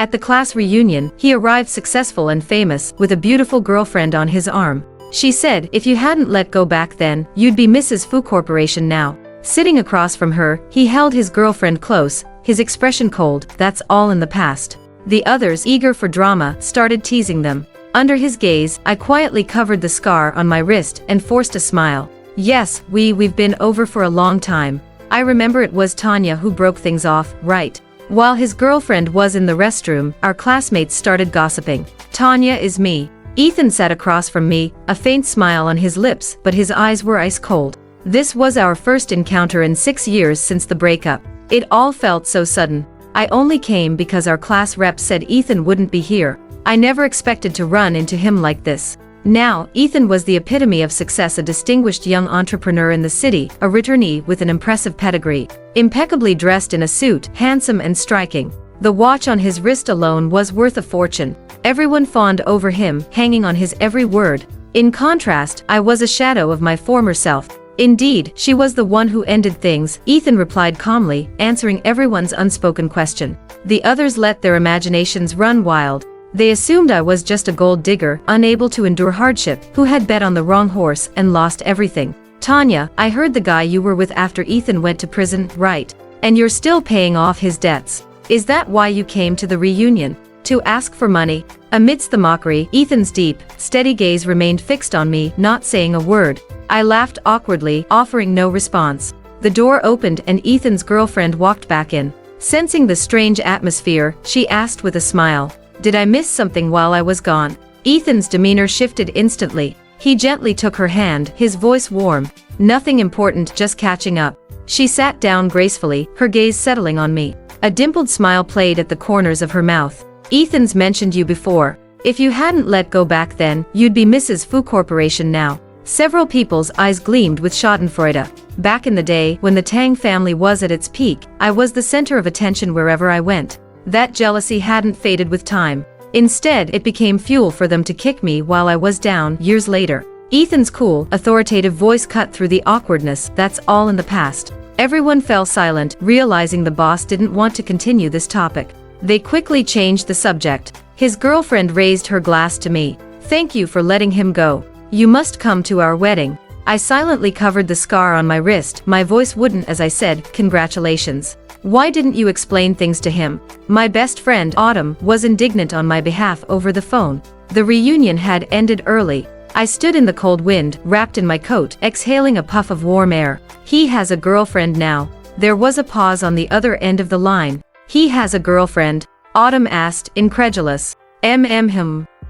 At the class reunion, he arrived successful and famous, with a beautiful girlfriend on his arm. She said, if you hadn't let go back then, you'd be Mrs. Fu Corporation now. Sitting across from her, he held his girlfriend close, his expression cold. That's all in the past. The others, eager for drama, started teasing them. Under his gaze, I quietly covered the scar on my wrist and forced a smile. Yes, we've been over for a long time. I remember it was Tanya who broke things off, right? While his girlfriend was in the restroom, our classmates started gossiping. Tanya is me. Ethan sat across from me, a faint smile on his lips, but his eyes were ice cold. This was our first encounter in 6 years since the breakup. It all felt so sudden. I only came because our class rep said Ethan wouldn't be here. I never expected to run into him like this. Now, Ethan was the epitome of success, a distinguished young entrepreneur in the city, a returnee with an impressive pedigree. Impeccably dressed in a suit, handsome and striking. The watch on his wrist alone was worth a fortune. Everyone fawned over him, hanging on his every word. In contrast, I was a shadow of my former self. Indeed, she was the one who ended things, Ethan replied calmly, answering everyone's unspoken question. The others let their imaginations run wild. They assumed I was just a gold digger, unable to endure hardship, who had bet on the wrong horse and lost everything. Tanya, I heard the guy you were with after Ethan went to prison, right? And you're still paying off his debts. Is that why you came to the reunion? To ask for money? Amidst the mockery, Ethan's deep, steady gaze remained fixed on me, not saying a word. I laughed awkwardly, offering no response. The door opened and Ethan's girlfriend walked back in. Sensing the strange atmosphere, she asked with a smile, did I miss something while I was gone? Ethan's demeanor shifted instantly. He gently took her hand, his voice warm. Nothing important, just catching up. She sat down gracefully, her gaze settling on me. A dimpled smile played at the corners of her mouth. Ethan's mentioned you before. If you hadn't let go back then, you'd be Mrs. Fu Corporation now. Several people's eyes gleamed with schadenfreude. Back in the day, when the Tang family was at its peak, I was the center of attention wherever I went. That jealousy hadn't faded with time. Instead, it became fuel for them to kick me while I was down, years later. Ethan's cool, authoritative voice cut through the awkwardness. That's all in the past. Everyone fell silent, realizing the boss didn't want to continue this topic. They quickly changed the subject. His girlfriend raised her glass to me. Thank you for letting him go. You must come to our wedding. I silently covered the scar on my wrist, my voice wooden as I said, congratulations. Why didn't you explain things to him? My best friend, Autumn, was indignant on my behalf over the phone. The reunion had ended early. I stood in the cold wind, wrapped in my coat, exhaling a puff of warm air. He has a girlfriend now. There was a pause on the other end of the line. He has a girlfriend? Autumn asked, incredulous.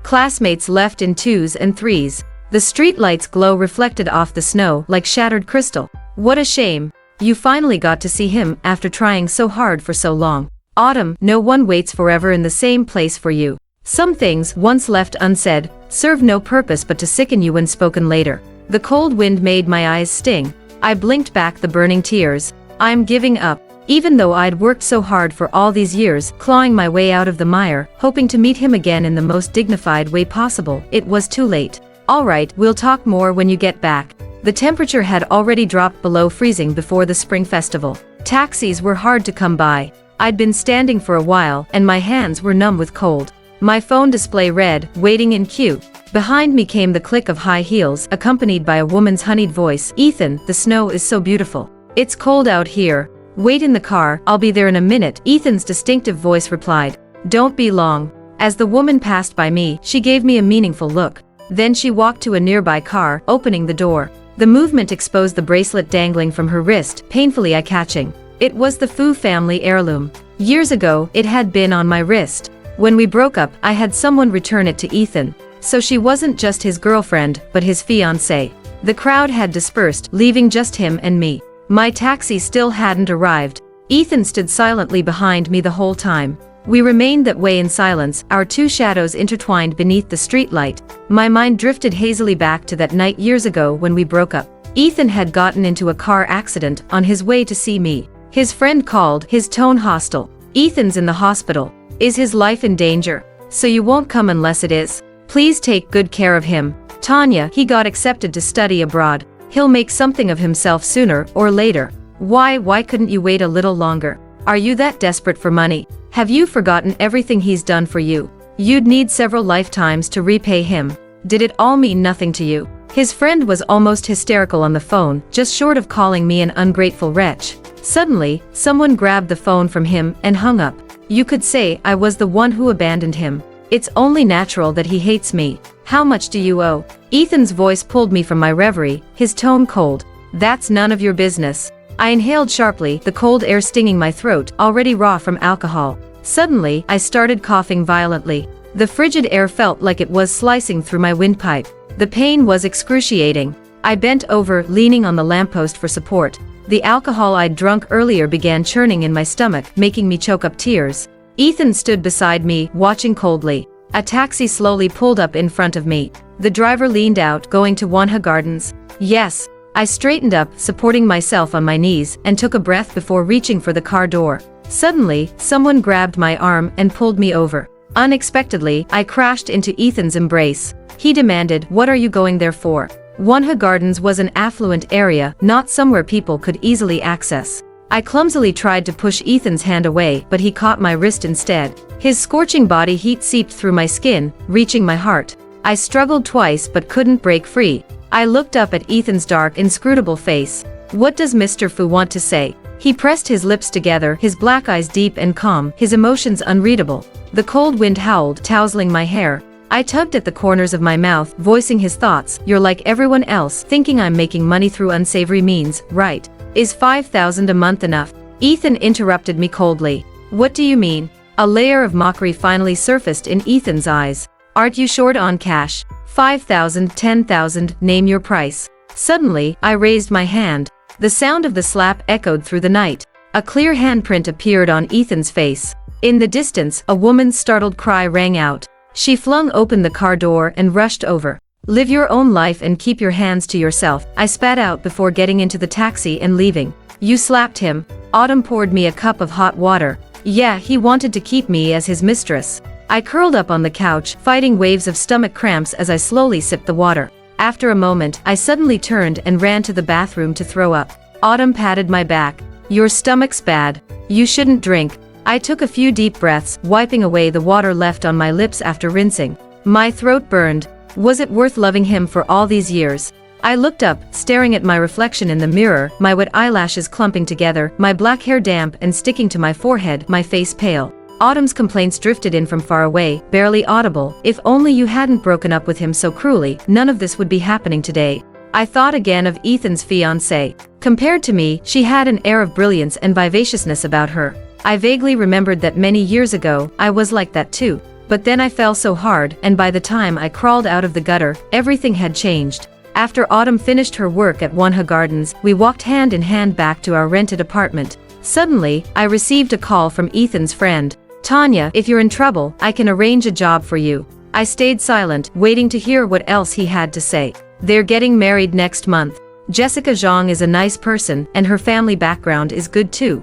Classmates left in 2s and 3s. The streetlights' glow reflected off the snow like shattered crystal. What a shame. You finally got to see him after trying so hard for so long. Autumn, no one waits forever in the same place for you. Some things, once left unsaid, serve no purpose but to sicken you when spoken later. The cold wind made my eyes sting. I blinked back the burning tears. I'm giving up. Even though I'd worked so hard for all these years, clawing my way out of the mire, hoping to meet him again in the most dignified way possible, it was too late. All right, we'll talk more when you get back. The temperature had already dropped below freezing before the spring festival. Taxis were hard to come by. I'd been standing for a while, and my hands were numb with cold. My phone display read, waiting in queue. Behind me came the click of high heels, accompanied by a woman's honeyed voice. Ethan, the snow is so beautiful. It's cold out here. Wait in the car, I'll be there in a minute, Ethan's distinctive voice replied. Don't be long. As the woman passed by me, she gave me a meaningful look. Then she walked to a nearby car, opening the door. The movement exposed the bracelet dangling from her wrist, painfully eye-catching. It was the Fu family heirloom. Years ago, it had been on my wrist. When we broke up, I had someone return it to Ethan. So she wasn't just his girlfriend, but his fiancée. The crowd had dispersed, leaving just him and me. My taxi still hadn't arrived. Ethan stood silently behind me the whole time. We remained that way in silence, our two shadows intertwined beneath the streetlight. My mind drifted hazily back to that night years ago when we broke up. Ethan had gotten into a car accident on his way to see me. His friend called, his tone hostile. Ethan's in the hospital. Is his life in danger? So you won't come unless it is? Please take good care of him. Tanya, he got accepted to study abroad. He'll make something of himself sooner or later. Why couldn't you wait a little longer? Are you that desperate for money? Have you forgotten everything he's done for you? You'd need several lifetimes to repay him. Did it all mean nothing to you? His friend was almost hysterical on the phone, just short of calling me an ungrateful wretch. Suddenly, someone grabbed the phone from him and hung up. You could say I was the one who abandoned him. It's only natural that he hates me. How much do you owe? Ethan's voice pulled me from my reverie, his tone cold. That's none of your business. I inhaled sharply, the cold air stinging my throat, already raw from alcohol. Suddenly, I started coughing violently. The frigid air felt like it was slicing through my windpipe. The pain was excruciating. I bent over, leaning on the lamppost for support. The alcohol I'd drunk earlier began churning in my stomach, making me choke up tears. Ethan stood beside me, watching coldly. A taxi slowly pulled up in front of me. The driver leaned out, going to Wanha Gardens. Yes. I straightened up, supporting myself on my knees, and took a breath before reaching for the car door. Suddenly, someone grabbed my arm and pulled me over. Unexpectedly, I crashed into Ethan's embrace. He demanded, "What are you going there for?" Wanha Gardens was an affluent area, not somewhere people could easily access. I clumsily tried to push Ethan's hand away, but he caught my wrist instead. His scorching body heat seeped through my skin, reaching my heart. I struggled twice but couldn't break free. I looked up at Ethan's dark, inscrutable face. What does Mr. Fu want to say? He pressed his lips together, his black eyes deep and calm, his emotions unreadable. The cold wind howled, tousling my hair. I tugged at the corners of my mouth, voicing his thoughts. You're like everyone else, thinking I'm making money through unsavory means, right? Is $5,000 a month enough? Ethan interrupted me coldly. What do you mean? A layer of mockery finally surfaced in Ethan's eyes. Aren't you short on cash? 5,000, 10,000, name your price. Suddenly, I raised my hand. The sound of the slap echoed through the night. A clear handprint appeared on Ethan's face. In the distance, a woman's startled cry rang out. She flung open the car door and rushed over. Live your own life and keep your hands to yourself, I spat out before getting into the taxi and leaving. You slapped him. Autumn poured me a cup of hot water. Yeah, he wanted to keep me as his mistress. I curled up on the couch, fighting waves of stomach cramps as I slowly sipped the water. After a moment, I suddenly turned and ran to the bathroom to throw up. Autumn patted my back. Your stomach's bad. You shouldn't drink. I took a few deep breaths, wiping away the water left on my lips after rinsing. My throat burned. Was it worth loving him for all these years? I looked up, staring at my reflection in the mirror, my wet eyelashes clumping together, my black hair damp and sticking to my forehead, my face pale. Autumn's complaints drifted in from far away, barely audible. If only you hadn't broken up with him so cruelly, none of this would be happening today. I thought again of Ethan's fiancée. Compared to me, she had an air of brilliance and vivaciousness about her. I vaguely remembered that many years ago, I was like that too. But then I fell so hard, and by the time I crawled out of the gutter, everything had changed. After Autumn finished her work at Wanha Gardens, we walked hand in hand back to our rented apartment. Suddenly, I received a call from Ethan's friend. Tanya, if you're in trouble, I can arrange a job for you. I stayed silent, waiting to hear what else he had to say. They're getting married next month. Jessica Zhang is a nice person, and her family background is good too.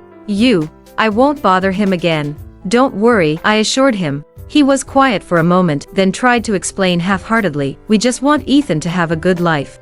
I won't bother him again. Don't worry, I assured him. He was quiet for a moment, then tried to explain half-heartedly, we just want Ethan to have a good life.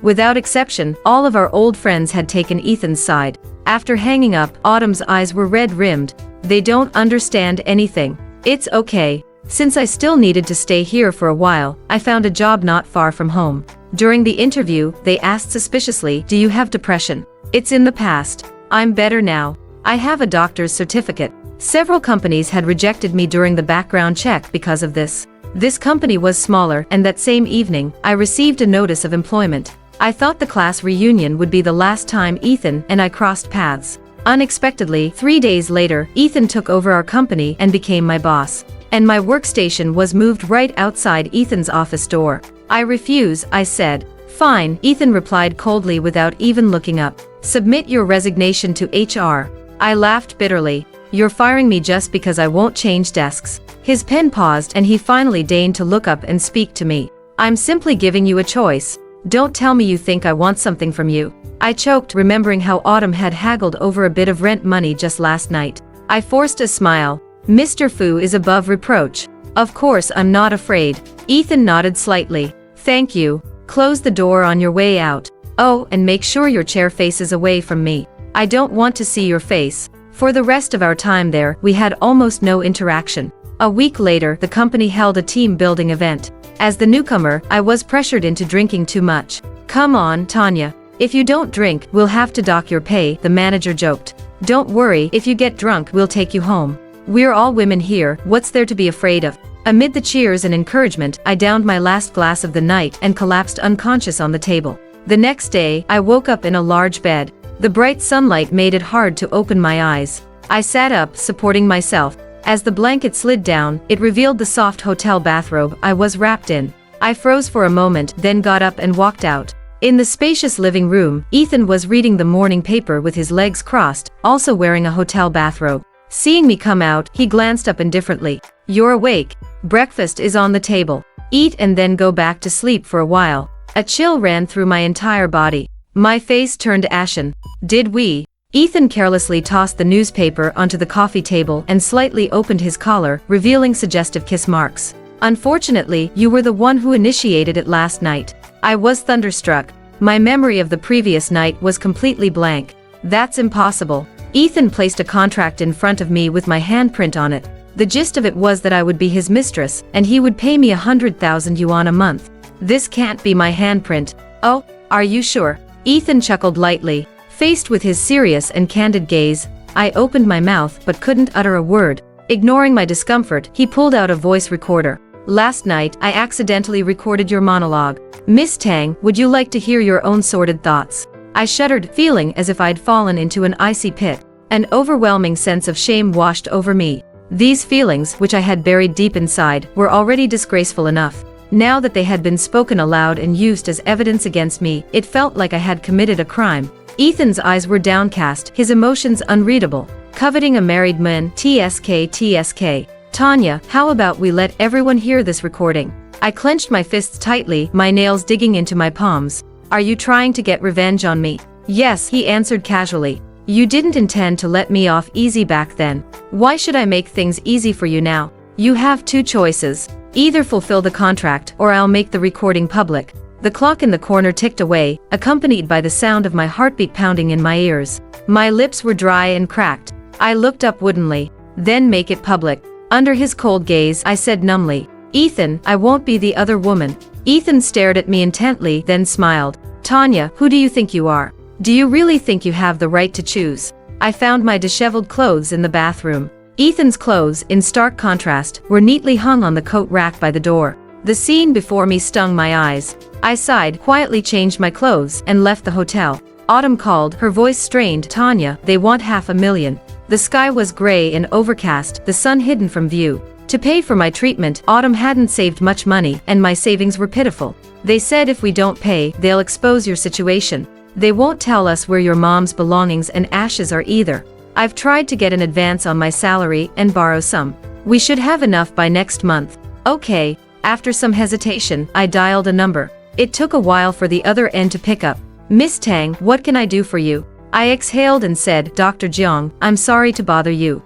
Without exception, all of our old friends had taken Ethan's side. After hanging up, Autumn's eyes were red-rimmed. They don't understand anything. It's okay. Since I still needed to stay here for a while, I found a job not far from home. During the interview, they asked suspiciously, do you have depression? It's in the past. I'm better now. I have a doctor's certificate. Several companies had rejected me during the background check because of this. This company was smaller, and that same evening, I received a notice of employment. I thought the class reunion would be the last time Ethan and I crossed paths. Unexpectedly, 3 days later, Ethan took over our company and became my boss. And my workstation was moved right outside Ethan's office door. I refuse, I said. Fine, Ethan replied coldly without even looking up. Submit your resignation to HR. I laughed bitterly. You're firing me just because I won't change desks. His pen paused and he finally deigned to look up and speak to me. I'm simply giving you a choice. Don't tell me you think I want something from you. I choked, remembering how Autumn had haggled over a bit of rent money just last night. I forced a smile. Mr. Fu is above reproach. Of course I'm not afraid. Ethan nodded slightly. Thank you. Close the door on your way out. Oh, and make sure your chair faces away from me. I don't want to see your face. For the rest of our time there, we had almost no interaction. A week later, the company held a team-building event. As the newcomer, I was pressured into drinking too much. "Come on, Tanya. If you don't drink, we'll have to dock your pay," the manager joked. "Don't worry, if you get drunk, we'll take you home. We're all women here, what's there to be afraid of?" Amid the cheers and encouragement, I downed my last glass of the night and collapsed unconscious on the table. The next day, I woke up in a large bed. The bright sunlight made it hard to open my eyes. I sat up, supporting myself. As the blanket slid down, it revealed the soft hotel bathrobe I was wrapped in. I froze for a moment, then got up and walked out. In the spacious living room, Ethan was reading the morning paper with his legs crossed, also wearing a hotel bathrobe. Seeing me come out, he glanced up indifferently. "You're awake. Breakfast is on the table. Eat and then go back to sleep for a while." A chill ran through my entire body. My face turned ashen. "Did we?" Ethan carelessly tossed the newspaper onto the coffee table and slightly opened his collar, revealing suggestive kiss marks. "Unfortunately, you were the one who initiated it last night." I was thunderstruck. My memory of the previous night was completely blank. "That's impossible." Ethan placed a contract in front of me with my handprint on it. The gist of it was that I would be his mistress, and he would pay me 100,000 yuan a month. "This can't be my handprint." "Oh, are you sure?" Ethan chuckled lightly. Faced with his serious and candid gaze, I opened my mouth but couldn't utter a word. Ignoring my discomfort, he pulled out a voice recorder. "Last night, I accidentally recorded your monologue. Miss Tang, would you like to hear your own sordid thoughts?" I shuddered, feeling as if I'd fallen into an icy pit. An overwhelming sense of shame washed over me. These feelings, which I had buried deep inside, were already disgraceful enough. Now that they had been spoken aloud and used as evidence against me, it felt like I had committed a crime. Ethan's eyes were downcast, his emotions unreadable. "Coveting a married man, TSK. Tanya, how about we let everyone hear this recording?" I clenched my fists tightly, my nails digging into my palms. "Are you trying to get revenge on me?" "Yes," he answered casually. "You didn't intend to let me off easy back then. Why should I make things easy for you now? You have two choices. Either fulfill the contract, or I'll make the recording public." The clock in the corner ticked away, accompanied by the sound of my heartbeat pounding in my ears. My lips were dry and cracked. I looked up woodenly. "Then make it public." Under his cold gaze, I said numbly, "Ethan, I won't be the other woman." Ethan stared at me intently, then smiled. "Tanya, who do you think you are? Do you really think you have the right to choose?" I found my disheveled clothes in the bathroom. Ethan's clothes, in stark contrast, were neatly hung on the coat rack by the door. The scene before me stung my eyes. I sighed, quietly changed my clothes, and left the hotel. Autumn called, her voice strained. "Tanya, they want 500,000. The sky was gray and overcast, the sun hidden from view. To pay for my treatment, Autumn hadn't saved much money, and my savings were pitiful. They said if we don't pay, they'll expose your situation. They won't tell us where your mom's belongings and ashes are either. I've tried to get an advance on my salary and borrow some. We should have enough by next month." "Okay." After some hesitation, I dialed a number. It took a while for the other end to pick up. "Miss Tang, what can I do for you?" I exhaled and said, "Dr. Jiang, I'm sorry to bother you."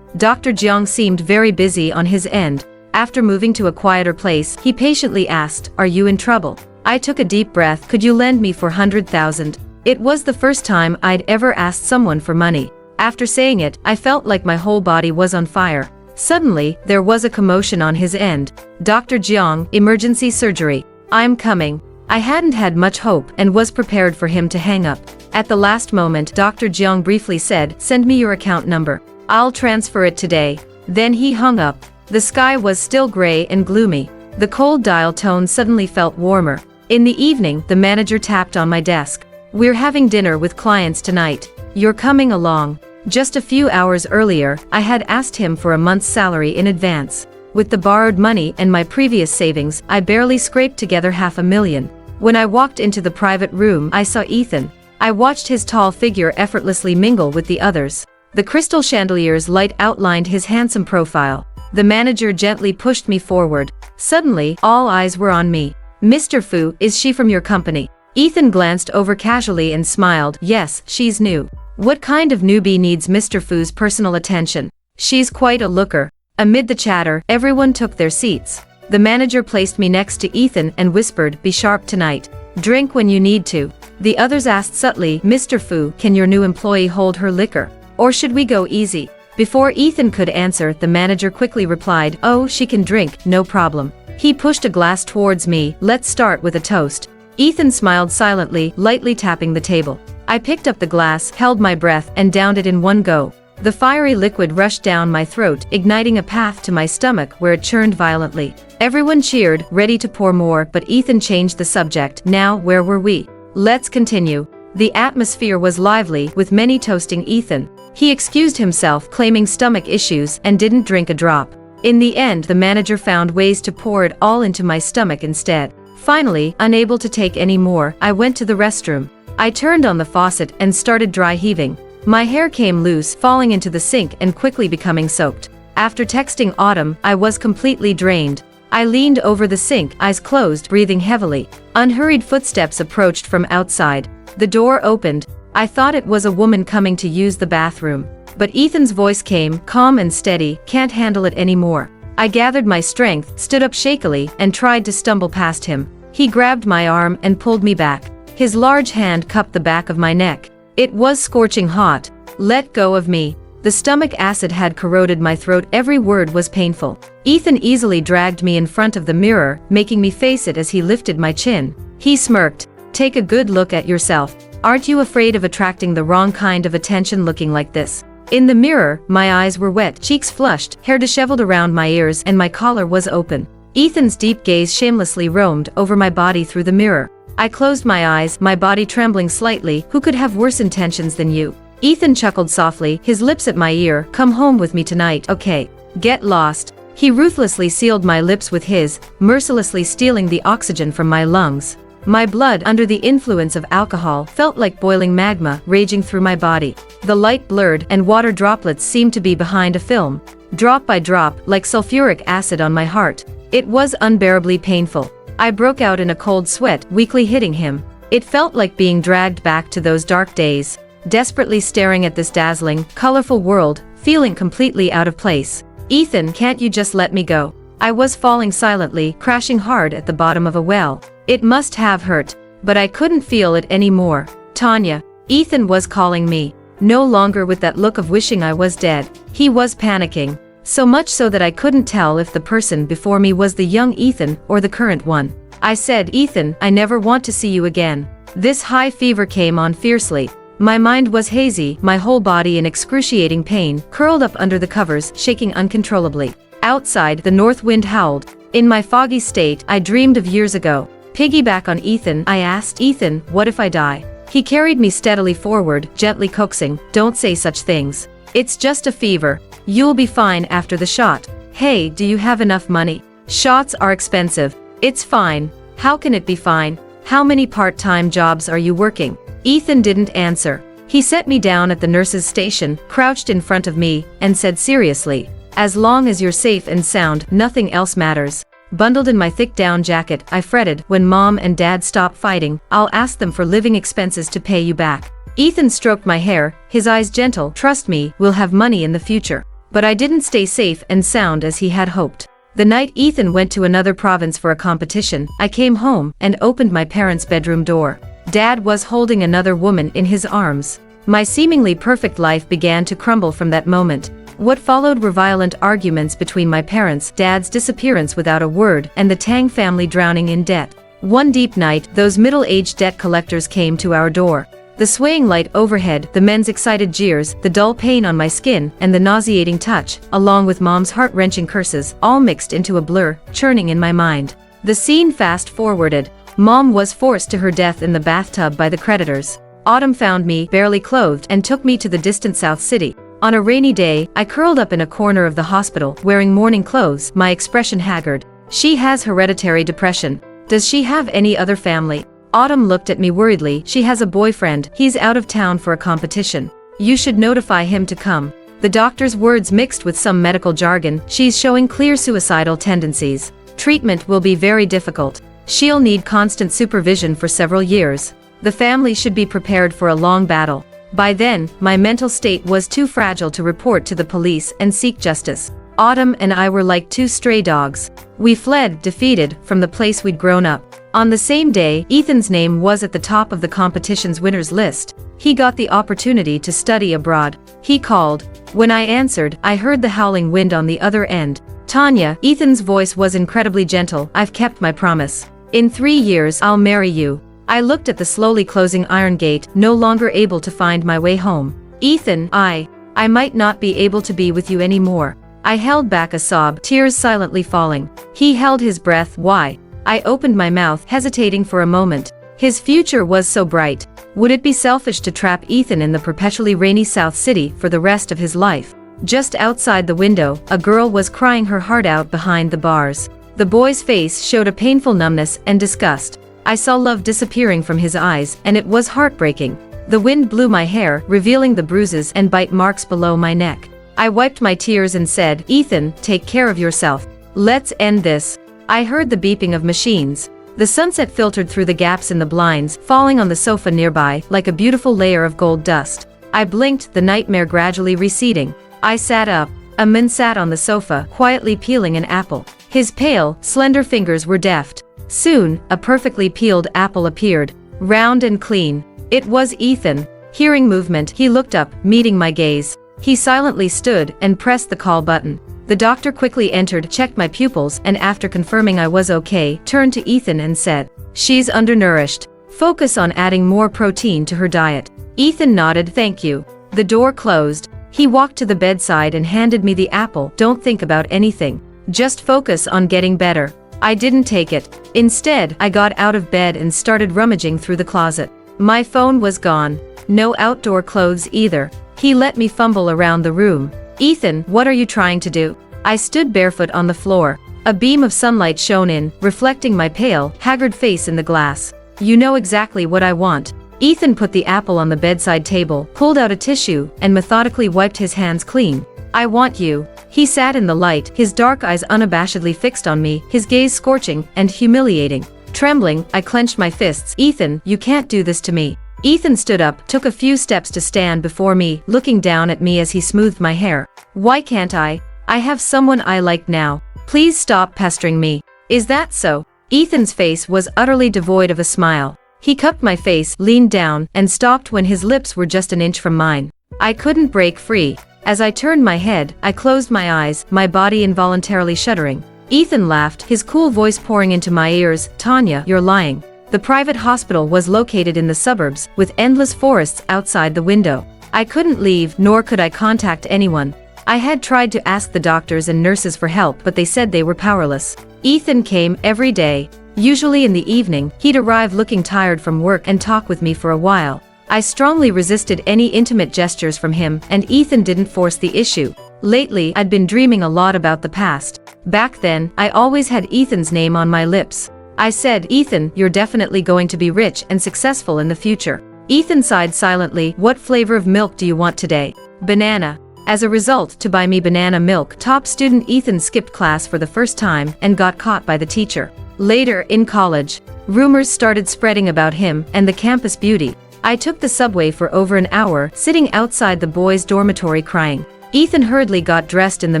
Dr. Jiang seemed very busy on his end. After moving to a quieter place, he patiently asked, "Are you in trouble?" I took a deep breath. "Could you lend me 400,000? It was the first time I'd ever asked someone for money. After saying it, I felt like my whole body was on fire. Suddenly, there was a commotion on his end. "Dr. Jiang, emergency surgery." "I'm coming." I hadn't had much hope and was prepared for him to hang up. At the last moment, Dr. Jiang briefly said, "Send me your account number. I'll transfer it today." Then he hung up. The sky was still gray and gloomy. The cold dial tone suddenly felt warmer. In the evening, the manager tapped on my desk. "We're having dinner with clients tonight. You're coming along." Just a few hours earlier, I had asked him for a month's salary in advance. With the borrowed money and my previous savings, I barely scraped together 500,000. When I walked into the private room, I saw Ethan. I watched his tall figure effortlessly mingle with the others. The crystal chandelier's light outlined his handsome profile. The manager gently pushed me forward. Suddenly, all eyes were on me. "Mr. Fu, is she from your company?" Ethan glanced over casually and smiled. "Yes, she's new." "What kind of newbie needs Mr. Fu's personal attention?" "She's quite a looker." Amid the chatter, everyone took their seats. The manager placed me next to Ethan and whispered, "Be sharp tonight. Drink when you need to." The others asked subtly, "Mr. Fu, can your new employee hold her liquor?" Or should we go easy? Before Ethan could answer, the manager quickly replied, "Oh, she can drink, no problem." He pushed a glass towards me. "Let's start with a toast." Ethan smiled silently, lightly tapping the table. I picked up the glass, held my breath, and downed it in one go. The fiery liquid rushed down my throat, igniting a path to my stomach where it churned violently. Everyone cheered, ready to pour more, but Ethan changed the subject. "Now, where were we? Let's continue." The atmosphere was lively, with many toasting Ethan. He excused himself, claiming stomach issues, and didn't drink a drop. In the end, the manager found ways to pour it all into my stomach instead. Finally, unable to take any more, I went to the restroom. I turned on the faucet and started dry heaving. My hair came loose, falling into the sink and quickly becoming soaked. After texting Autumn, I was completely drained. I leaned over the sink, eyes closed, breathing heavily. Unhurried footsteps approached from outside. The door opened. I thought it was a woman coming to use the bathroom. But Ethan's voice came, calm and steady. "Can't handle it anymore." I gathered my strength, stood up shakily, and tried to stumble past him. He grabbed my arm and pulled me back. His large hand cupped the back of my neck. It was scorching hot. "Let go of me." The stomach acid had corroded my throat. Every word was painful. Ethan easily dragged me in front of the mirror, making me face it as he lifted my chin. He smirked. "Take a good look at yourself. Aren't you afraid of attracting the wrong kind of attention looking like this?" In the mirror, my eyes were wet, cheeks flushed, hair disheveled around my ears, and my collar was open. Ethan's deep gaze shamelessly roamed over my body through the mirror. I closed my eyes, my body trembling slightly. "Who could have worse intentions than you?" Ethan chuckled softly, his lips at my ear. "Come home with me tonight, okay? Get lost." He ruthlessly sealed my lips with his, mercilessly stealing the oxygen from my lungs. My blood, under the influence of alcohol, felt like boiling magma raging through my body. The light blurred, and water droplets seemed to be behind a film. Drop by drop, like sulfuric acid on my heart. It was unbearably painful. I broke out in a cold sweat, weakly hitting him. It felt like being dragged back to those dark days, desperately staring at this dazzling, colorful world, feeling completely out of place. "Ethan, can't you just let me go?" I was falling silently, crashing hard at the bottom of a well. It must have hurt, but I couldn't feel it anymore. "Tanya." Ethan was calling me. No longer with that look of wishing I was dead. He was panicking. So much so that I couldn't tell if the person before me was the young Ethan or the current one. I said, "Ethan, I never want to see you again." This high fever came on fiercely. My mind was hazy, my whole body in excruciating pain, curled up under the covers, shaking uncontrollably. Outside, the north wind howled. In my foggy state, I dreamed of years ago. "Piggyback on Ethan," I asked. "Ethan, what if I die?" He carried me steadily forward, gently coaxing. "Don't say such things. It's just a fever. You'll be fine after the shot." "Hey, do you have enough money? Shots are expensive." "It's fine." "How can it be fine? How many part-time jobs are you working?" Ethan didn't answer. He set me down at the nurse's station, crouched in front of me, and said seriously, "As long as you're safe and sound, nothing else matters." Bundled in my thick down jacket, I fretted, "When Mom and Dad stop fighting, I'll ask them for living expenses to pay you back." Ethan stroked my hair, his eyes gentle. "Trust me, we'll have money in the future." But I didn't stay safe and sound as he had hoped. The night Ethan went to another province for a competition, I came home and opened my parents' bedroom door. Dad was holding another woman in his arms. My seemingly perfect life began to crumble from that moment. What followed were violent arguments between my parents, Dad's disappearance without a word, and the Tang family drowning in debt. One deep night, those middle-aged debt collectors came to our door. The swaying light overhead, the men's excited jeers, the dull pain on my skin, and the nauseating touch, along with Mom's heart-wrenching curses, all mixed into a blur, churning in my mind. The scene fast-forwarded. Mom was forced to her death in the bathtub by the creditors. Autumn found me, barely clothed, and took me to the distant South City. On a rainy day, I curled up in a corner of the hospital, wearing mourning clothes, my expression haggard. "She has hereditary depression. Does she have any other family?" Autumn looked at me worriedly. "She has a boyfriend. He's out of town for a competition. You should notify him to come." The doctor's words mixed with some medical jargon. "She's showing clear suicidal tendencies. Treatment will be very difficult. She'll need constant supervision for several years. The family should be prepared for a long battle." By then, my mental state was too fragile to report to the police and seek justice. Autumn and I were like two stray dogs. We fled, defeated, from the place we'd grown up. On the same day, Ethan's name was at the top of the competition's winners list. He got the opportunity to study abroad. He called. When I answered, I heard the howling wind on the other end. Tanya, Ethan's voice was incredibly gentle. I've kept my promise. In 3 years, I'll marry you. I looked at the slowly closing iron gate, no longer able to find my way home. Ethan, I might not be able to be with you anymore. I held back a sob, tears silently falling. He held his breath. Why? I opened my mouth, hesitating for a moment. His future was so bright. Would it be selfish to trap Ethan in the perpetually rainy South City for the rest of his life? Just outside the window, a girl was crying her heart out behind the bars. The boy's face showed a painful numbness and disgust. I saw love disappearing from his eyes, and it was heartbreaking. The wind blew my hair, revealing the bruises and bite marks below my neck. I wiped my tears and said, Ethan, take care of yourself. Let's end this. I heard the beeping of machines. The sunset filtered through the gaps in the blinds, falling on the sofa nearby, like a beautiful layer of gold dust. I blinked, the nightmare gradually receding. I sat up. A man sat on the sofa, quietly peeling an apple. His pale, slender fingers were deft. Soon, a perfectly peeled apple appeared, round and clean. It was Ethan. Hearing movement, he looked up, meeting my gaze. He silently stood and pressed the call button. The doctor quickly entered, checked my pupils, and after confirming I was okay, turned to Ethan and said, She's undernourished. Focus on adding more protein to her diet. Ethan nodded, thank you. The door closed. He walked to the bedside and handed me the apple. Don't think about anything. Just focus on getting better. I didn't take it. Instead, I got out of bed and started rummaging through the closet. My phone was gone. No outdoor clothes either. He let me fumble around the room. Ethan, what are you trying to do? I stood barefoot on the floor. A beam of sunlight shone in, reflecting my pale, haggard face in the glass. You know exactly what I want. Ethan put the apple on the bedside table, pulled out a tissue, and methodically wiped his hands clean. I want you. He sat in the light, his dark eyes unabashedly fixed on me, his gaze scorching and humiliating. Trembling, I clenched my fists. Ethan, you can't do this to me. Ethan stood up, took a few steps to stand before me, looking down at me as he smoothed my hair. Why can't I? I have someone I like now. Please stop pestering me. Is that so? Ethan's face was utterly devoid of a smile. He cupped my face, leaned down, and stopped when his lips were just an inch from mine. I couldn't break free. As I turned my head, I closed my eyes, my body involuntarily shuddering. Ethan laughed, his cool voice pouring into my ears. Tanya, you're lying. The private hospital was located in the suburbs, with endless forests outside the window. I couldn't leave, nor could I contact anyone. I had tried to ask the doctors and nurses for help, but they said they were powerless. Ethan came every day. Usually in the evening, he'd arrive looking tired from work and talk with me for a while. I strongly resisted any intimate gestures from him, and Ethan didn't force the issue. Lately, I'd been dreaming a lot about the past. Back then, I always had Ethan's name on my lips. I said, Ethan, you're definitely going to be rich and successful in the future. Ethan sighed silently. What flavor of milk do you want today? Banana. As a result, to buy me banana milk, top student Ethan skipped class for the first time and got caught by the teacher. Later, in college, rumors started spreading about him and the campus beauty. I took the subway for over an hour, sitting outside the boys' dormitory crying. Ethan hurriedly got dressed in the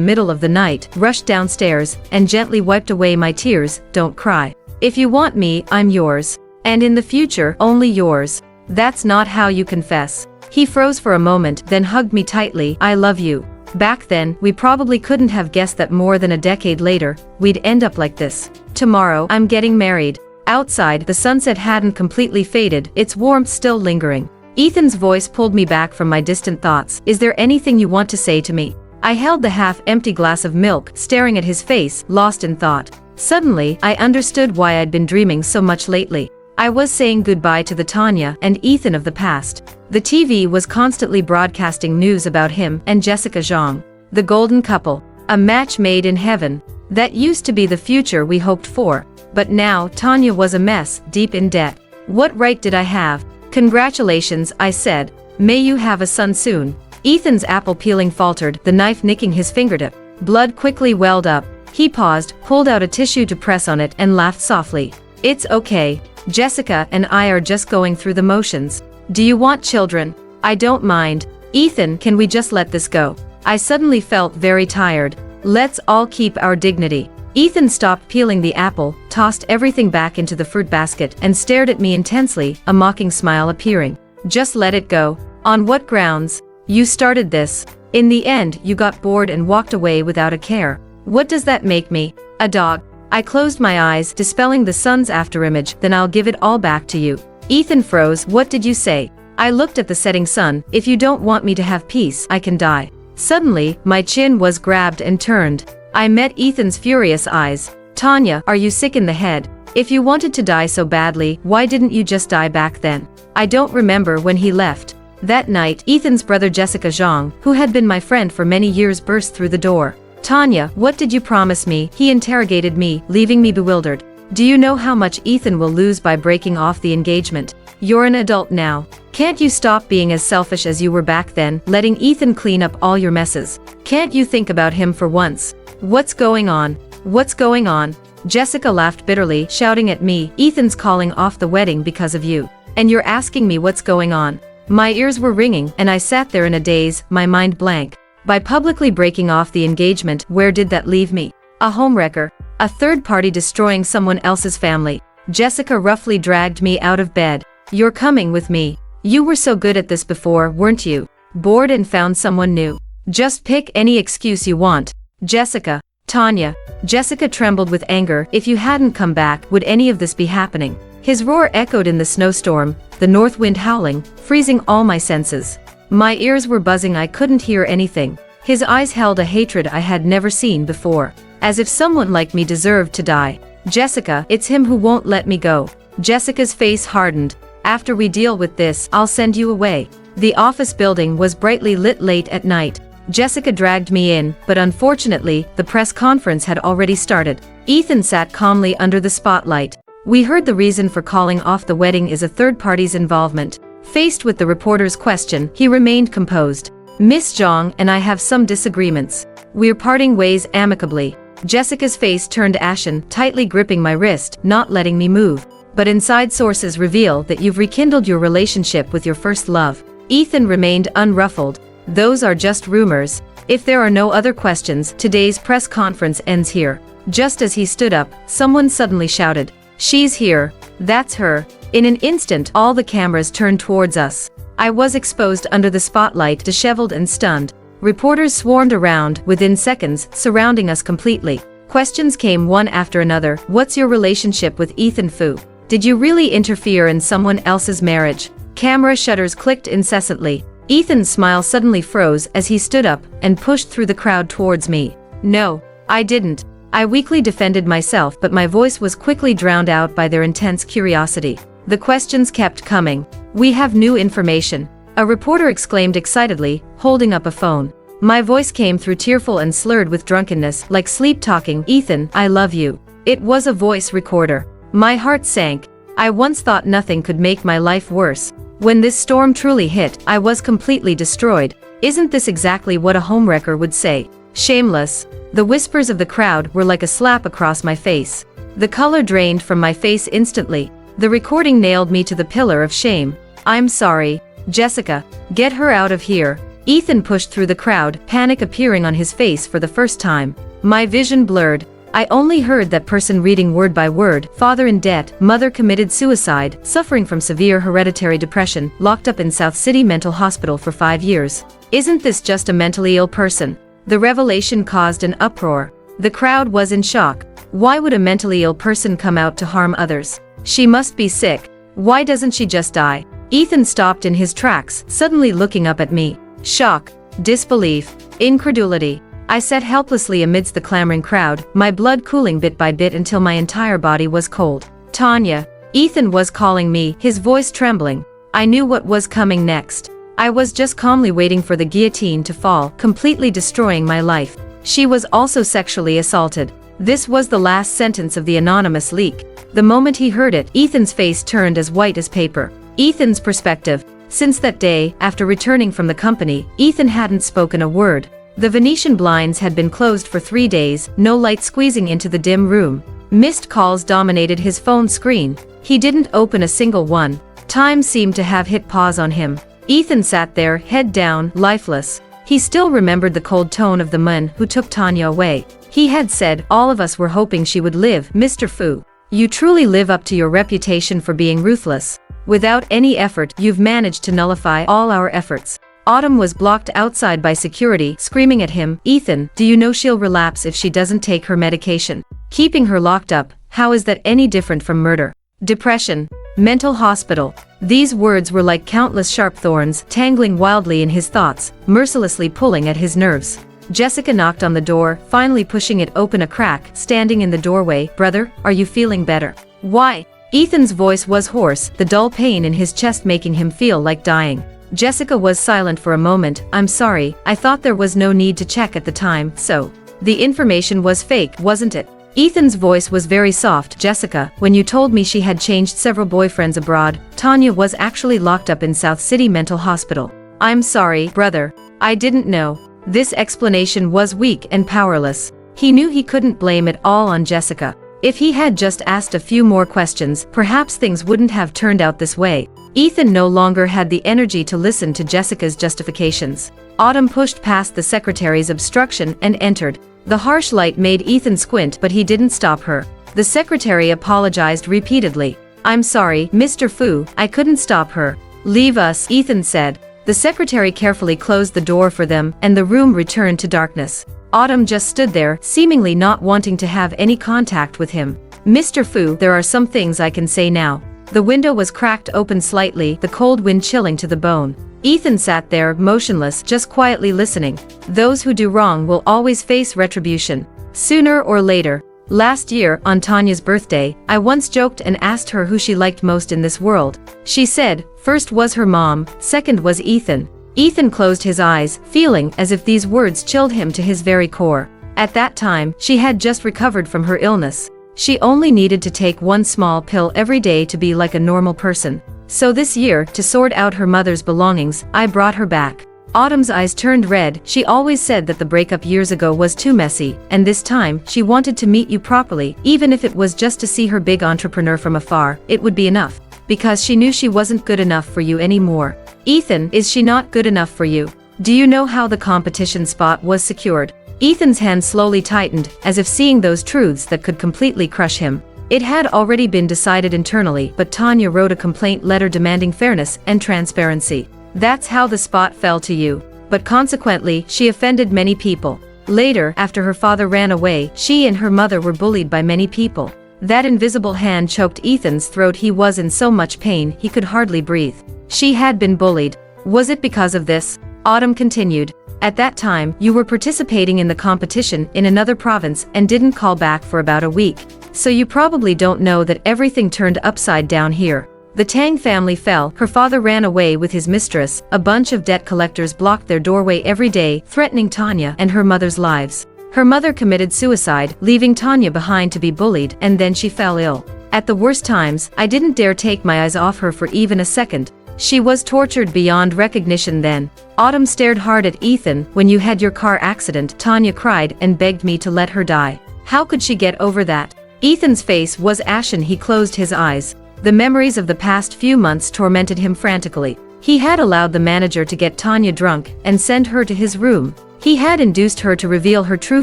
middle of the night, rushed downstairs, and gently wiped away my tears. Don't cry. If you want me, I'm yours. And in the future, only yours. That's not how you confess. He froze for a moment, then hugged me tightly. I love you. Back then, we probably couldn't have guessed that more than a decade later, we'd end up like this. Tomorrow, I'm getting married. Outside, the sunset hadn't completely faded, its warmth still lingering. Ethan's voice pulled me back from my distant thoughts. Is there anything you want to say to me? I held the half-empty glass of milk, staring at his face, lost in thought. Suddenly, I understood why I'd been dreaming so much lately. I was saying goodbye to the Tanya and Ethan of the past. The TV was constantly broadcasting news about him and Jessica Zhang, the golden couple, a match made in heaven. That used to be the future we hoped for, but now Tanya was a mess, deep in debt. What right did I have? Congratulations, I said. May you have a son soon. Ethan's apple peeling faltered, the knife nicking his fingertip. Blood quickly welled up. He paused, pulled out a tissue to press on it, and laughed softly. It's okay. Jessica and I are just going through the motions. Do you want children? I don't mind. Ethan, can we just let this go? I suddenly felt very tired. Let's all keep our dignity. Ethan stopped peeling the apple, tossed everything back into the fruit basket, and stared at me intensely, a mocking smile appearing. Just let it go. On what grounds? You started this. In the end, you got bored and walked away without a care. What does that make me? A dog. I closed my eyes, dispelling the sun's afterimage. Then I'll give it all back to you. Ethan froze. What did you say? I looked at the setting sun. If you don't want me to have peace, I can die. Suddenly, my chin was grabbed and turned. I met Ethan's furious eyes. Tanya, are you sick in the head? If you wanted to die so badly, why didn't you just die back then? I don't remember when he left. That night, Ethan's brother Jessica Zhang, who had been my friend for many years, burst through the door. Tanya, what did you promise me? He interrogated me, leaving me bewildered. Do you know how much Ethan will lose by breaking off the engagement? You're an adult now. Can't you stop being as selfish as you were back then, letting Ethan clean up all your messes? Can't you think about him for once? What's going on? What's going on? Jessica laughed bitterly, shouting at me, Ethan's calling off the wedding because of you. And you're asking me what's going on? My ears were ringing, and I sat there in a daze, my mind blank. By publicly breaking off the engagement, where did that leave me? A homewrecker. A third party destroying someone else's family. Jessica roughly dragged me out of bed. You're coming with me. You were so good at this before, weren't you? Bored and found someone new. Just pick any excuse you want. Jessica. Tanya. Jessica trembled with anger. If you hadn't come back, would any of this be happening? His roar echoed in the snowstorm, the north wind howling, freezing all my senses. My ears were buzzing, I couldn't hear anything. His eyes held a hatred I had never seen before. As if someone like me deserved to die. Jessica, it's him who won't let me go. Jessica's face hardened. After we deal with this, I'll send you away. The office building was brightly lit late at night. Jessica dragged me in, but unfortunately, the press conference had already started. Ethan sat calmly under the spotlight. We heard the reason for calling off the wedding is a third party's involvement. Faced with the reporter's question, he remained composed. Miss Zhang and I have some disagreements. We're parting ways amicably. Jessica's face turned ashen, tightly gripping my wrist, not letting me move. But inside sources reveal that you've rekindled your relationship with your first love. Ethan remained unruffled. Those are just rumors. If there are no other questions, today's press conference ends here. Just as he stood up, someone suddenly shouted, She's here. That's her. In an instant, all the cameras turned towards us. I was exposed under the spotlight, disheveled and stunned. Reporters swarmed around, within seconds, surrounding us completely. Questions came one after another. What's your relationship with Ethan Fu? Did you really interfere in someone else's marriage? Camera shutters clicked incessantly. Ethan's smile suddenly froze as he stood up and pushed through the crowd towards me. No, I didn't. I weakly defended myself, but my voice was quickly drowned out by their intense curiosity. The questions kept coming. We have new information. A reporter exclaimed excitedly, holding up a phone. My voice came through tearful and slurred with drunkenness, like sleep-talking. Ethan, I love you. It was a voice recorder. My heart sank. I once thought nothing could make my life worse. When this storm truly hit, I was completely destroyed. Isn't this exactly what a homewrecker would say? Shameless. The whispers of the crowd were like a slap across my face. The color drained from my face instantly. The recording nailed me to the pillar of shame. I'm sorry. Jessica, get her out of here. Ethan pushed through the crowd, panic appearing on his face for the first time. My vision blurred. I only heard that person reading word by word. Father in debt, mother committed suicide, suffering from severe hereditary depression, locked up in South City Mental Hospital for 5 years. Isn't this just a mentally ill person? The revelation caused an uproar. The crowd was in shock. Why would a mentally ill person come out to harm others? She must be sick. Why doesn't she just die? Ethan stopped in his tracks, suddenly looking up at me. Shock, disbelief, incredulity. I sat helplessly amidst the clamoring crowd, my blood cooling bit by bit until my entire body was cold. Tanya. Ethan was calling me, his voice trembling. I knew what was coming next. I was just calmly waiting for the guillotine to fall, completely destroying my life. She was also sexually assaulted. This was the last sentence of the anonymous leak. The moment he heard it, Ethan's face turned as white as paper. Ethan's perspective. Since that day, after returning from the company, Ethan hadn't spoken a word. The Venetian blinds had been closed for 3 days, no light squeezing into the dim room. Missed calls dominated his phone screen. He didn't open a single one. Time seemed to have hit pause on him. Ethan sat there, head down, lifeless. He still remembered the cold tone of the man who took Tanya away. He had said, all of us were hoping she would live, Mr. Fu. You truly live up to your reputation for being ruthless. Without any effort, you've managed to nullify all our efforts. Autumn was blocked outside by security, screaming at him, Ethan, do you know she'll relapse if she doesn't take her medication? Keeping her locked up, how is that any different from murder? Depression. Mental hospital. These words were like countless sharp thorns, tangling wildly in his thoughts, mercilessly pulling at his nerves. Jessica knocked on the door, finally pushing it open a crack, standing in the doorway. Brother, are you feeling better? Why? Ethan's voice was hoarse, the dull pain in his chest making him feel like dying. Jessica was silent for a moment. I'm sorry, I thought there was no need to check at the time, so. The information was fake, wasn't it? Ethan's voice was very soft. Jessica, when you told me she had changed several boyfriends abroad, Tanya was actually locked up in South City Mental Hospital. I'm sorry, brother. I didn't know. This explanation was weak and powerless. He knew he couldn't blame it all on Jessica. If he had just asked a few more questions, perhaps things wouldn't have turned out this way. Ethan no longer had the energy to listen to Jessica's justifications. Autumn pushed past the secretary's obstruction and entered. The harsh light made Ethan squint, but he didn't stop her. The secretary apologized repeatedly. I'm sorry, Mr. Fu, I couldn't stop her. Leave us, Ethan said. The secretary carefully closed the door for them, and the room returned to darkness. Autumn just stood there, seemingly not wanting to have any contact with him. Mr. Fu, there are some things I can say now. The window was cracked open slightly, the cold wind chilling to the bone. Ethan sat there, motionless, just quietly listening. Those who do wrong will always face retribution. Sooner or later. Last year, on Tanya's birthday, I once joked and asked her who she liked most in this world. She said, first was her mom, second was Ethan. Ethan closed his eyes, feeling as if these words chilled him to his very core. At that time, she had just recovered from her illness. She only needed to take one small pill every day to be like a normal person. So this year, to sort out her mother's belongings, I brought her back. Autumn's eyes turned red. She always said that the breakup years ago was too messy, and this time, she wanted to meet you properly, even if it was just to see her big entrepreneur from afar, it would be enough. Because she knew she wasn't good enough for you anymore. Ethan, is she not good enough for you? Do you know how the competition spot was secured? Ethan's hand slowly tightened, as if seeing those truths that could completely crush him. It had already been decided internally, but Tanya wrote a complaint letter demanding fairness and transparency. That's how the spot fell to you. But consequently, she offended many people. Later, after her father ran away, she and her mother were bullied by many people. That invisible hand choked Ethan's throat. He was in so much pain, he could hardly breathe. She had been bullied. Was it because of this? Autumn continued. At that time, you were participating in the competition in another province and didn't call back for about a week. So you probably don't know that everything turned upside down here. The Tang family fell, her father ran away with his mistress, a bunch of debt collectors blocked their doorway every day, threatening Tanya and her mother's lives. Her mother committed suicide, leaving Tanya behind to be bullied, and then she fell ill. At the worst times, I didn't dare take my eyes off her for even a second. She was tortured beyond recognition then. Autumn stared hard at Ethan. When you had your car accident, Tanya cried and begged me to let her die. How could she get over that? Ethan's face was ashen. He closed his eyes. The memories of the past few months tormented him frantically. He had allowed the manager to get Tanya drunk and send her to his room. He had induced her to reveal her true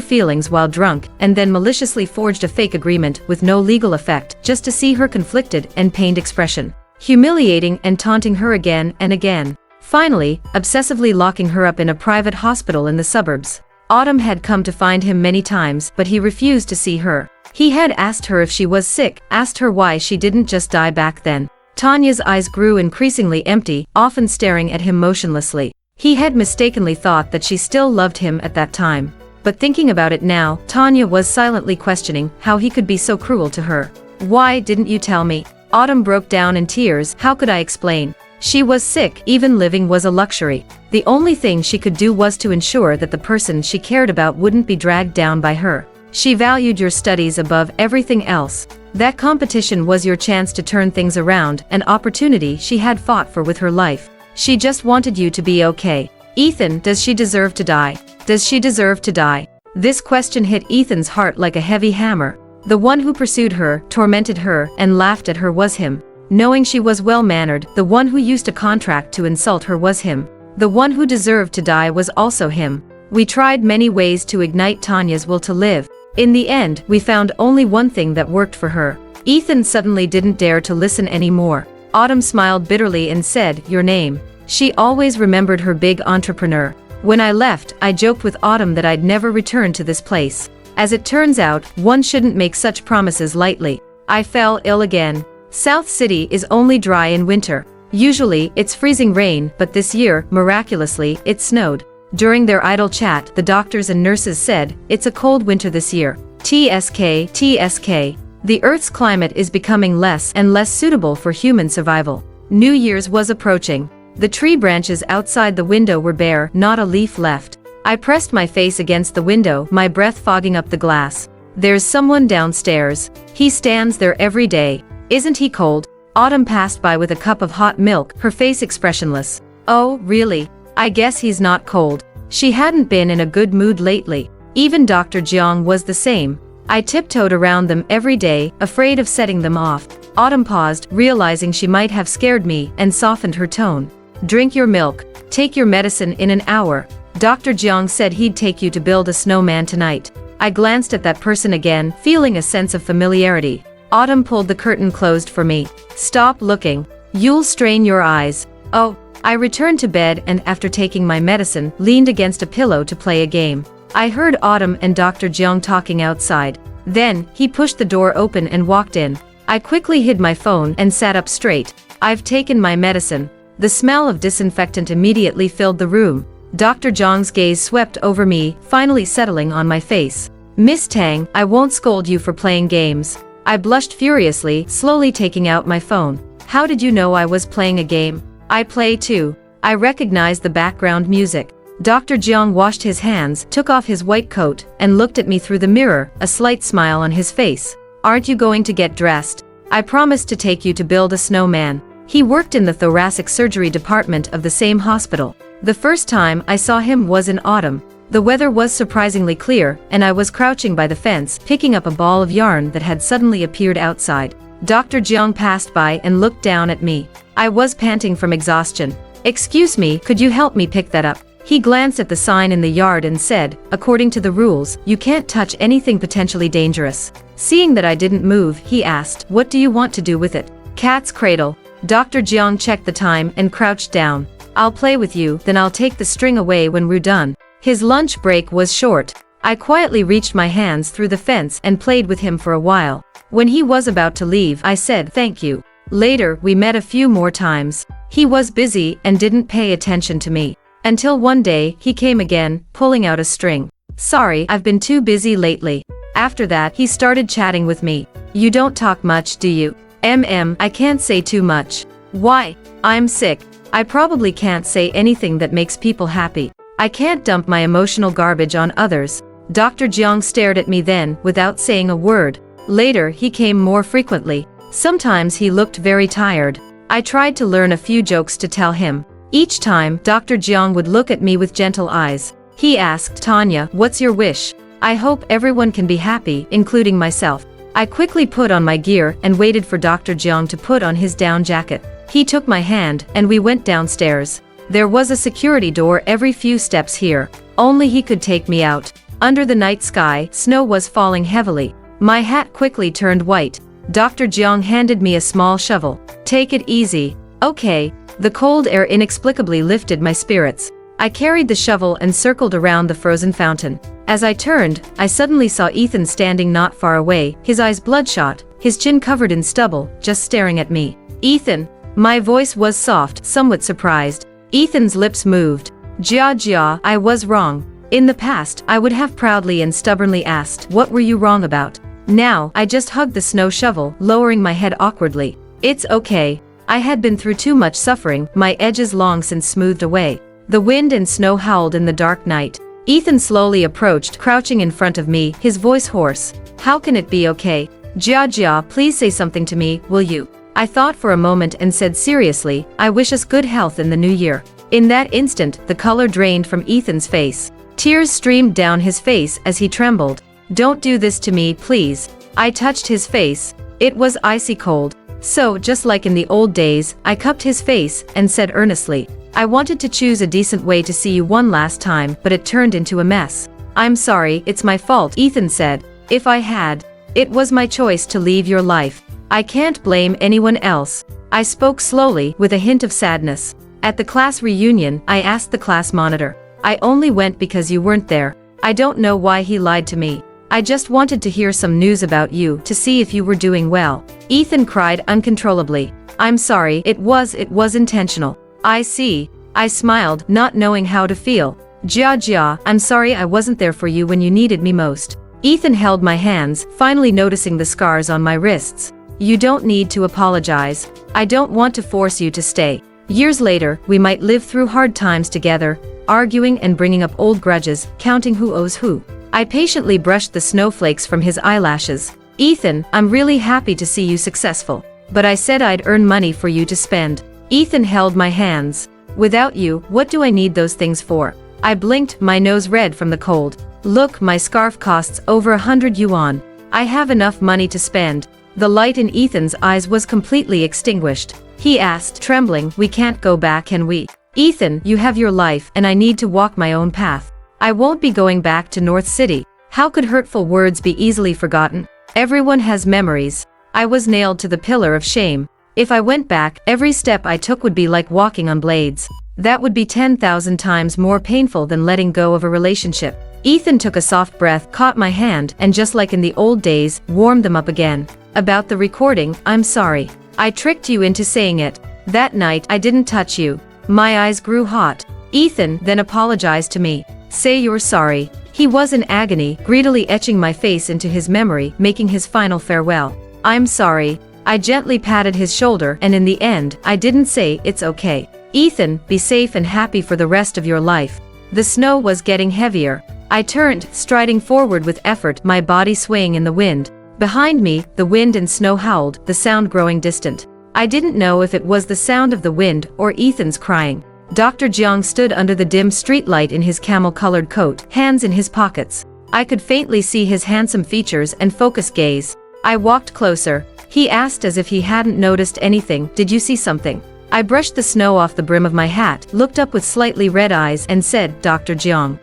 feelings while drunk, and then maliciously forged a fake agreement with no legal effect, just to see her conflicted and pained expression. Humiliating and taunting her again and again. Finally, obsessively locking her up in a private hospital in the suburbs. Autumn had come to find him many times, but he refused to see her. He had asked her if she was sick, asked her why she didn't just die back then. Tanya's eyes grew increasingly empty, often staring at him motionlessly. He had mistakenly thought that she still loved him at that time. But thinking about it now, Tanya was silently questioning how he could be so cruel to her. Why didn't you tell me? Autumn broke down in tears. How could I explain? She was sick, even living was a luxury. The only thing she could do was to ensure that the person she cared about wouldn't be dragged down by her. She valued your studies above everything else. That competition was your chance to turn things around, an opportunity she had fought for with her life. She just wanted you to be okay. Ethan, does she deserve to die? Does she deserve to die? This question hit Ethan's heart like a heavy hammer. The one who pursued her, tormented her, and laughed at her was him. Knowing she was well-mannered, the one who used a contract to insult her was him. The one who deserved to die was also him. We tried many ways to ignite Tanya's will to live, In the end, we found only one thing that worked for her. Ethan suddenly didn't dare to listen anymore. Autumn smiled bitterly and said, "Your name." She always remembered her big entrepreneur. When I left, I joked with Autumn that I'd never return to this place. As it turns out, one shouldn't make such promises lightly. I fell ill again. South City is only dry in winter. Usually, it's freezing rain, but this year, miraculously, it snowed. During their idle chat, the doctors and nurses said, "It's a cold winter this year. TSK, TSK. The Earth's climate is becoming less and less suitable for human survival." New Year's was approaching. The tree branches outside the window were bare, not a leaf left. I pressed my face against the window, my breath fogging up the glass. "There's someone downstairs. He stands there every day. Isn't he cold?" Autumn passed by with a cup of hot milk, her face expressionless. "Oh, really? I guess he's not cold." She hadn't been in a good mood lately. Even Dr. Jiang was the same. I tiptoed around them every day, afraid of setting them off. Autumn paused, realizing she might have scared me, and softened her tone. "Drink your milk. Take your medicine in an hour. Dr. Jiang said he'd take you to build a snowman tonight." I glanced at that person again, feeling a sense of familiarity. Autumn pulled the curtain closed for me. "Stop looking. You'll strain your eyes." "Oh." I returned to bed and after taking my medicine, leaned against a pillow to play a game. I heard Autumn and Dr. Jiang talking outside. Then, he pushed the door open and walked in. I quickly hid my phone and sat up straight. "I've taken my medicine." The smell of disinfectant immediately filled the room. Dr. Jiang's gaze swept over me, finally settling on my face. "Miss Tang, I won't scold you for playing games." I blushed furiously, slowly taking out my phone. "How did you know I was playing a game?" "I play too." I recognized the background music. Dr. Jiang washed his hands, took off his white coat, and looked at me through the mirror, a slight smile on his face. "Aren't you going to get dressed? I promised to take you to build a snowman." He worked in the thoracic surgery department of the same hospital. The first time I saw him was in autumn. The weather was surprisingly clear, and I was crouching by the fence, picking up a ball of yarn that had suddenly appeared outside. Dr. Jiang passed by and looked down at me. I was panting from exhaustion. "Excuse me, could you help me pick that up?" He glanced at the sign in the yard and said, "According to the rules, you can't touch anything potentially dangerous." Seeing that I didn't move, he asked, "What do you want to do with it?" "Cat's cradle." Dr. Jiang checked the time and crouched down. "I'll play with you, then I'll take the string away when we're done." His lunch break was short. I quietly reached my hands through the fence and played with him for a while. When he was about to leave, I said, "Thank you." Later, we met a few more times. He was busy and didn't pay attention to me. Until one day, he came again, pulling out a string. "Sorry, I've been too busy lately." After that, he started chatting with me. "You don't talk much, do you?" I can't say too much." "Why?" "I'm sick. I probably can't say anything that makes people happy. I can't dump my emotional garbage on others." Dr. Jiang stared at me then, without saying a word. Later, he came more frequently. Sometimes he looked very tired. I tried to learn a few jokes to tell him. Each time, Dr. Jiang would look at me with gentle eyes. He asked, "Tanya, what's your wish?" "I hope everyone can be happy, including myself." I quickly put on my gear and waited for Dr. Jiang to put on his down jacket. He took my hand, and we went downstairs. There was a security door every few steps here. Only he could take me out. Under the night sky, snow was falling heavily. My hat quickly turned white. Dr. Jiang handed me a small shovel. "Take it easy." "Okay." The cold air inexplicably lifted my spirits. I carried the shovel and circled around the frozen fountain. As I turned, I suddenly saw Ethan standing not far away, his eyes bloodshot, his chin covered in stubble, just staring at me. "Ethan." My voice was soft, somewhat surprised. Ethan's lips moved. Jia, I was wrong." In the past, I would have proudly and stubbornly asked, "What were you wrong about?" Now, I just hugged the snow shovel, lowering my head awkwardly. "It's okay. I had been through too much suffering, my edges long since smoothed away." The wind and snow howled in the dark night. Ethan slowly approached, crouching in front of me, his voice hoarse. "How can it be okay? Jia, please say something to me, will you?" I thought for a moment and said seriously, "I wish us good health in the new year." In that instant, the color drained from Ethan's face. Tears streamed down his face as he trembled. "Don't do this to me, please." I touched his face. It was icy cold. So, just like in the old days, I cupped his face and said earnestly, "I wanted to choose a decent way to see you one last time, but it turned into a mess." "I'm sorry, it's my fault," Ethan said. If I had, it was my choice to leave your life. I can't blame anyone else. I spoke slowly, with a hint of sadness. At the class reunion, I asked the class monitor. I only went because you weren't there. I don't know why he lied to me. I just wanted to hear some news about you to see if you were doing well. Ethan cried uncontrollably. I'm sorry, it was intentional. I see. I smiled, not knowing how to feel. Jia, I'm sorry I wasn't there for you when you needed me most. Ethan held my hands, finally noticing the scars on my wrists. You don't need to apologize. I don't want to force you to stay. Years later, we might live through hard times together, arguing and bringing up old grudges, counting who owes who. I patiently brushed the snowflakes from his eyelashes. Ethan, I'm really happy to see you successful. But I said I'd earn money for you to spend. Ethan held my hands. Without you, what do I need those things for? I blinked, my nose red from the cold. Look, my scarf costs over 100 yuan. I have enough money to spend. The light in Ethan's eyes was completely extinguished. He asked, trembling, we can't go back, can we? Ethan, you have your life, and I need to walk my own path. I won't be going back to North City. How could hurtful words be easily forgotten? Everyone has memories. I was nailed to the pillar of shame. If I went back, every step I took would be like walking on blades. That would be 10,000 times more painful than letting go of a relationship. Ethan took a soft breath, caught my hand, and just like in the old days, warmed them up again. About the recording, I'm sorry. I tricked you into saying it. That night, I didn't touch you. My eyes grew hot. Ethan then apologized to me. Say you're sorry. He was in agony, greedily etching my face into his memory, making his final farewell. I'm sorry. I gently patted his shoulder, and in the end, I didn't say, it's okay. Ethan, be safe and happy for the rest of your life. The snow was getting heavier. I turned, striding forward with effort, my body swaying in the wind. Behind me, the wind and snow howled, the sound growing distant. I didn't know if it was the sound of the wind or Ethan's crying. Dr. Jiang stood under the dim streetlight in his camel-colored coat, hands in his pockets. I could faintly see his handsome features and focused gaze. I walked closer. He asked as if he hadn't noticed anything, did you see something? I brushed the snow off the brim of my hat, looked up with slightly red eyes and said, Dr. Jiang.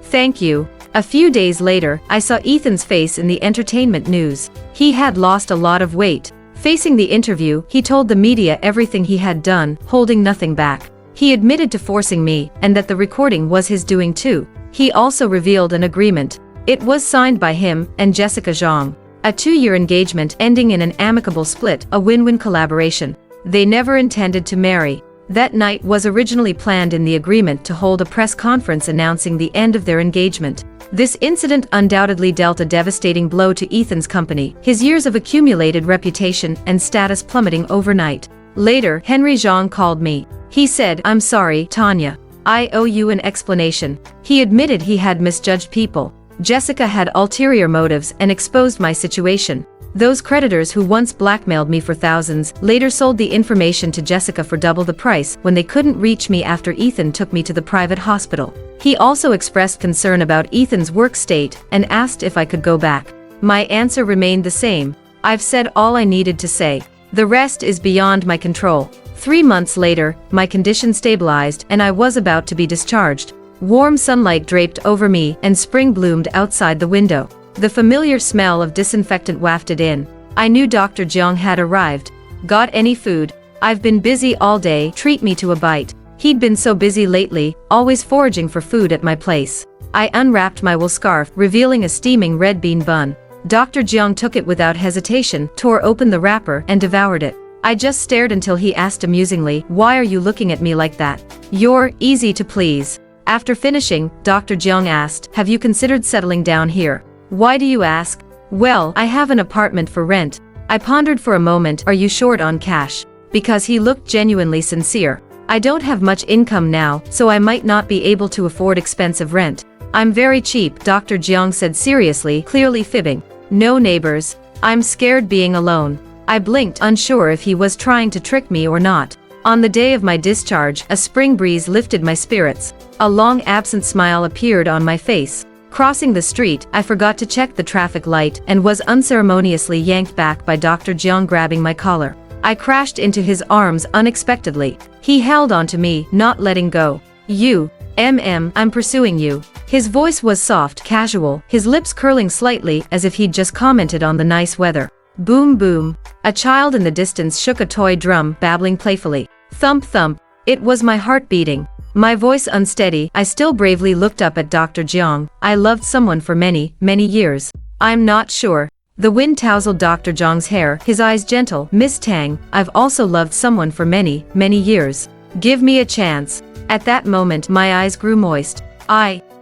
Thank you. A few days later, I saw Ethan's face in the entertainment news. He had lost a lot of weight. Facing the interview, he told the media everything he had done, holding nothing back. He admitted to forcing me, and that the recording was his doing too. He also revealed an agreement. It was signed by him and Jessica Zhang. A 2-year engagement ending in an amicable split, a win-win collaboration. They never intended to marry. That night was originally planned in the agreement to hold a press conference announcing the end of their engagement. This incident undoubtedly dealt a devastating blow to Ethan's company, his years of accumulated reputation and status plummeting overnight. Later, Henry Zhang called me. He said, I'm sorry, Tanya. I owe you an explanation. He admitted he had misjudged people. Jessica had ulterior motives and exposed my situation. Those creditors who once blackmailed me for thousands later sold the information to Jessica for double the price when they couldn't reach me after Ethan took me to the private hospital. He also expressed concern about Ethan's work state and asked if I could go back. My answer remained the same. I've said all I needed to say. The rest is beyond my control. 3 months later, my condition stabilized and I was about to be discharged. Warm sunlight draped over me and spring bloomed outside the window. The familiar smell of disinfectant wafted in. I knew Dr. Jiang had arrived. Got any food? I've been busy all day, treat me to a bite. He'd been so busy lately, always foraging for food at my place. I unwrapped my wool scarf, revealing a steaming red bean bun. Dr. Jiang took it without hesitation, tore open the wrapper, and devoured it. I just stared until he asked amusingly, why are you looking at me like that? You're easy to please. After finishing, Dr. Jiang asked, have you considered settling down here? Why do you ask? Well, I have an apartment for rent. I pondered for a moment, are you short on cash? Because he looked genuinely sincere. I don't have much income now, so I might not be able to afford expensive rent. I'm very cheap, Dr. Jiang said seriously, clearly fibbing. No neighbors. I'm scared being alone. I blinked, unsure if he was trying to trick me or not. On the day of my discharge, a spring breeze lifted my spirits. A long absent smile appeared on my face. Crossing the street, I forgot to check the traffic light and was unceremoniously yanked back by Dr. Jiang grabbing my collar. I crashed into his arms unexpectedly. He held onto me, not letting go. I'm pursuing you. His voice was soft, casual, his lips curling slightly as if he'd just commented on the nice weather. Boom boom. A child in the distance shook a toy drum, babbling playfully. Thump thump. It was my heart beating. My voice unsteady, I still bravely looked up at Dr. Jiang. I loved someone for many, many years. I'm not sure. The wind tousled Dr. Jiang's hair, his eyes gentle. Miss Tang, I've also loved someone for many, many years. Give me a chance. At that moment my eyes grew moist.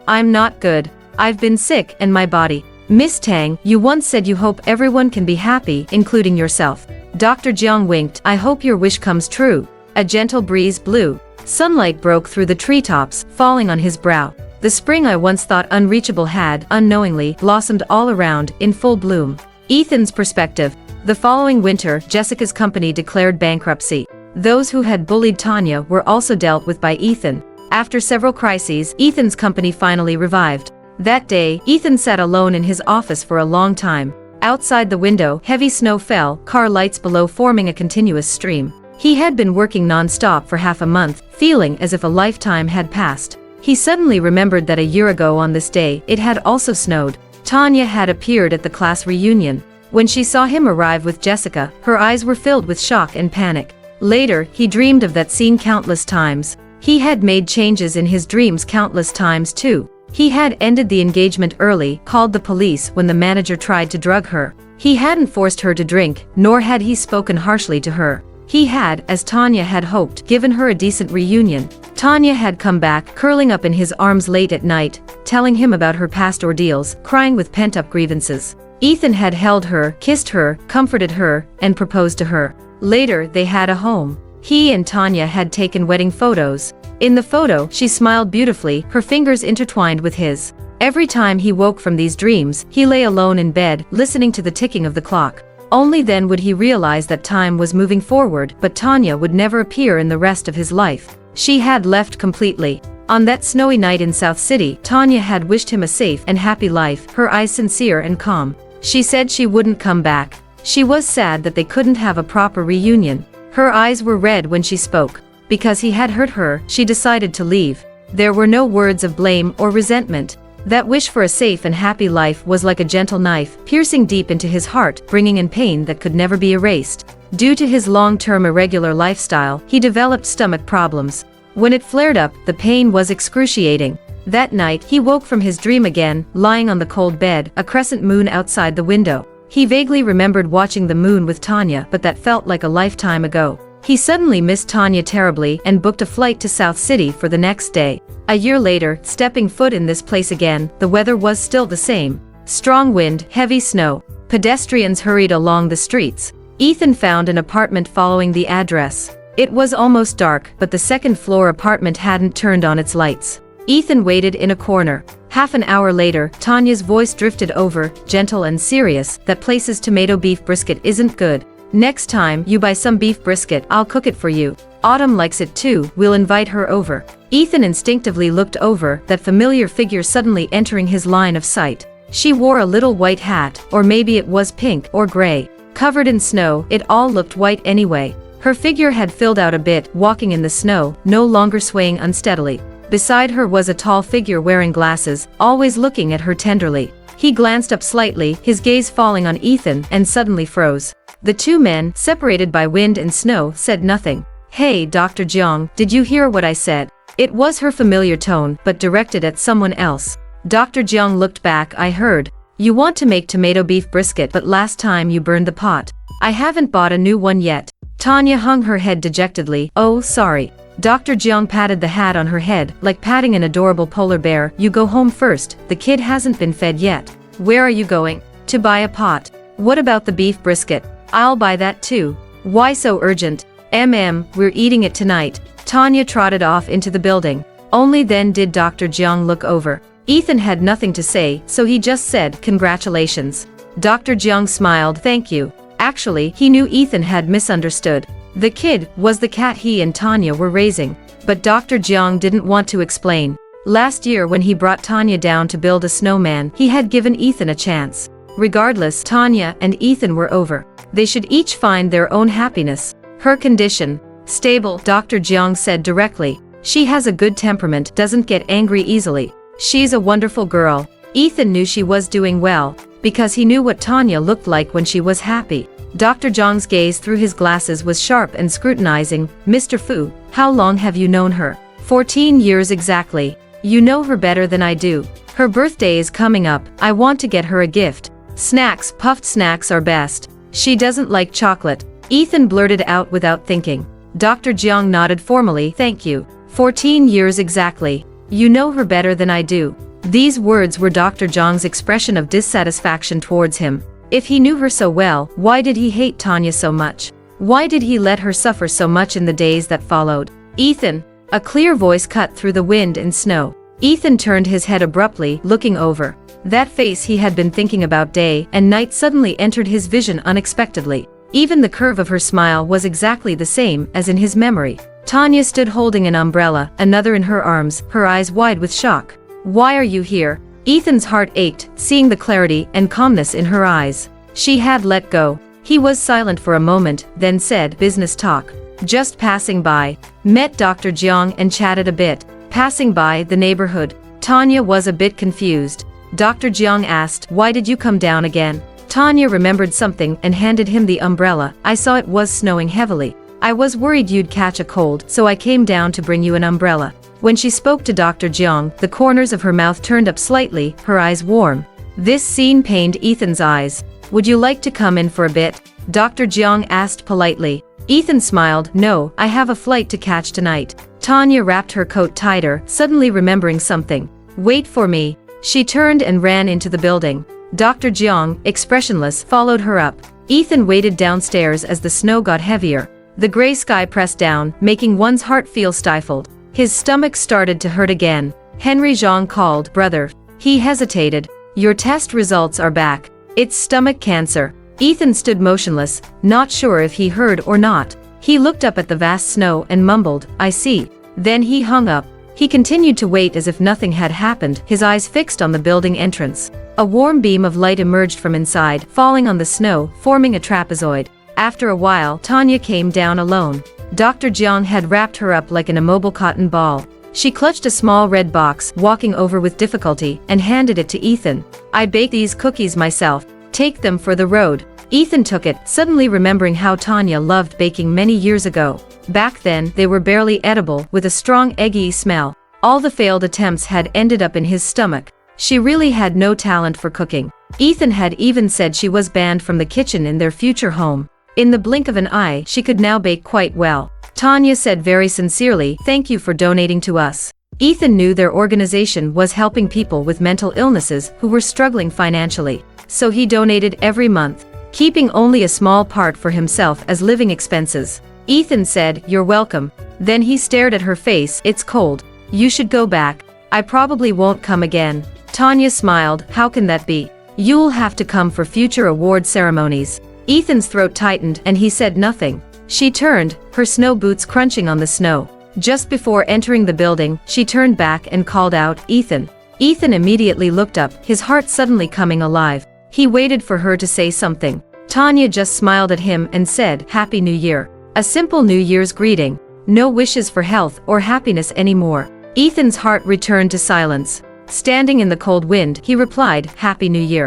I'm not good. I've been sick, and my body. Miss Tang, you once said you hope everyone can be happy, including yourself. Dr. Jiang winked. I hope your wish comes true. A gentle breeze blew. Sunlight broke through the treetops, falling on his brow. The spring I once thought unreachable had, unknowingly, blossomed all around, in full bloom. Ethan's perspective. The following winter, Jessica's company declared bankruptcy. Those who had bullied Tanya were also dealt with by Ethan. After several crises, Ethan's company finally revived. That day, Ethan sat alone in his office for a long time. Outside the window, heavy snow fell, car lights below forming a continuous stream. He had been working non-stop for half a month, feeling as if a lifetime had passed. He suddenly remembered that a year ago on this day, it had also snowed. Tanya had appeared at the class reunion. When she saw him arrive with Jessica, her eyes were filled with shock and panic. Later, he dreamed of that scene countless times. He had made changes in his dreams countless times too. He had ended the engagement early, called the police when the manager tried to drug her. He hadn't forced her to drink, nor had he spoken harshly to her. He had, as Tanya had hoped, given her a decent reunion. Tanya had come back, curling up in his arms late at night, telling him about her past ordeals, crying with pent-up grievances. Ethan had held her, kissed her, comforted her, and proposed to her. Later, they had a home. He and Tanya had taken wedding photos. In the photo, she smiled beautifully, her fingers intertwined with his. Every time he woke from these dreams, he lay alone in bed, listening to the ticking of the clock. Only then would he realize that time was moving forward, but Tanya would never appear in the rest of his life. She had left completely. On that snowy night in South City, Tanya had wished him a safe and happy life, her eyes sincere and calm. She said she wouldn't come back. She was sad that they couldn't have a proper reunion. Her eyes were red when she spoke. Because he had hurt her, she decided to leave. There were no words of blame or resentment. That wish for a safe and happy life was like a gentle knife, piercing deep into his heart, bringing in pain that could never be erased. Due to his long-term irregular lifestyle, he developed stomach problems. When it flared up, the pain was excruciating. That night, he woke from his dream again, lying on the cold bed, a crescent moon outside the window. He vaguely remembered watching the moon with Tanya, but that felt like a lifetime ago. He suddenly missed Tanya terribly and booked a flight to South City for the next day. A year later, stepping foot in this place again, the weather was still the same. Strong wind, heavy snow. Pedestrians hurried along the streets. Ethan found an apartment following the address. It was almost dark, but the second-floor apartment hadn't turned on its lights. Ethan waited in a corner. Half an hour later, Tanya's voice drifted over, gentle and serious. That place's tomato beef brisket isn't good. Next time you buy some beef brisket, I'll cook it for you. Autumn likes it too, we'll invite her over. Ethan instinctively looked over, that familiar figure suddenly entering his line of sight. She wore a little white hat, or maybe it was pink or gray. Covered in snow, it all looked white anyway. Her figure had filled out a bit, walking in the snow, no longer swaying unsteadily. Beside her was a tall figure wearing glasses, always looking at her tenderly. He glanced up slightly, his gaze falling on Ethan, and suddenly froze. The two men, separated by wind and snow, said nothing. Hey, Dr. Jiang, did you hear what I said? It was her familiar tone, but directed at someone else. Dr. Jiang looked back. I heard. You want to make tomato beef brisket, but last time you burned the pot. I haven't bought a new one yet. Tanya hung her head dejectedly. Oh, sorry. Dr. Jiang patted the hat on her head, like patting an adorable polar bear. You go home first, the kid hasn't been fed yet. Where are you going? To buy a pot. What about the beef brisket? I'll buy that too. Why so urgent? We're eating it tonight. Tanya trotted off into the building. Only then did Dr. Jiang look over. Ethan had nothing to say, so he just said, congratulations. Dr. Jiang smiled. Thank you. Actually, he knew Ethan had misunderstood. The kid was the cat he and Tanya were raising. But Dr. Jiang didn't want to explain. Last year when he brought Tanya down to build a snowman, he had given Ethan a chance. Regardless, Tanya and Ethan were over. They should each find their own happiness. Her condition. Stable, Dr. Jiang said directly. She has a good temperament, doesn't get angry easily. She's a wonderful girl. Ethan knew she was doing well, because he knew what Tanya looked like when she was happy. Dr. Zhang's gaze through his glasses was sharp and scrutinizing. Mr. Fu, how long have you known her? 14 years exactly. You know her better than I do. Her birthday is coming up. I want to get her a gift. Snacks, puffed snacks are best. She doesn't like chocolate. Ethan blurted out without thinking. Dr. Jiang nodded formally. Thank you. 14 years exactly. You know her better than I do. These words were Dr. Zhang's expression of dissatisfaction towards him. If he knew her so well, why did he hate Tanya so much? Why did he let her suffer so much in the days that followed? Ethan! A clear voice cut through the wind and snow. Ethan turned his head abruptly, looking over. That face he had been thinking about day and night suddenly entered his vision unexpectedly. Even the curve of her smile was exactly the same as in his memory. Tanya stood holding an umbrella, another in her arms, her eyes wide with shock. Why are you here? Ethan's heart ached, seeing the clarity and calmness in her eyes. She had let go. He was silent for a moment, then said, business talk. Just passing by. Met Dr. Jiang and chatted a bit. Passing by the neighborhood. Tanya was a bit confused. Dr. Jiang asked, why did you come down again? Tanya remembered something and handed him the umbrella. I saw it was snowing heavily. I was worried you'd catch a cold, so I came down to bring you an umbrella. When she spoke to Dr. Jiang, the corners of her mouth turned up slightly, her eyes warm. This scene pained Ethan's eyes. Would you like to come in for a bit? Dr. Jiang asked politely. Ethan smiled. No, I have a flight to catch tonight. Tanya wrapped her coat tighter, suddenly remembering something. Wait for me. She turned and ran into the building. Dr. Jiang, expressionless, followed her up. Ethan waited downstairs as the snow got heavier. The gray sky pressed down, making one's heart feel stifled. His stomach started to hurt again. Henry Zhang called, brother. He hesitated. Your test results are back. It's stomach cancer. Ethan stood motionless, not sure if he heard or not. He looked up at the vast snow and mumbled, I see. Then he hung up. He continued to wait as if nothing had happened, his eyes fixed on the building entrance. A warm beam of light emerged from inside, falling on the snow, forming a trapezoid. After a while, Tanya came down alone. Dr. Jiang had wrapped her up like an immobile cotton ball. She clutched a small red box, walking over with difficulty, and handed it to Ethan. I baked these cookies myself. Take them for the road. Ethan took it, suddenly remembering how Tanya loved baking many years ago. Back then, they were barely edible, with a strong eggy smell. All the failed attempts had ended up in his stomach. She really had no talent for cooking. Ethan had even said she was banned from the kitchen in their future home. In the blink of an eye, she could now bake quite well. Tanya said very sincerely, thank you for donating to us. Ethan knew their organization was helping people with mental illnesses who were struggling financially. So he donated every month, keeping only a small part for himself as living expenses. Ethan said, you're welcome. Then he stared at her face, it's cold. You should go back. I probably won't come again. Tanya smiled, how can that be? You'll have to come for future award ceremonies. Ethan's throat tightened and he said nothing. She turned, her snow boots crunching on the snow. Just before entering the building, she turned back and called out, Ethan. Ethan immediately looked up, his heart suddenly coming alive. He waited for her to say something. Tanya just smiled at him and said, Happy New Year. A simple New Year's greeting. No wishes for health or happiness anymore. Ethan's heart returned to silence. Standing in the cold wind, he replied, Happy New Year.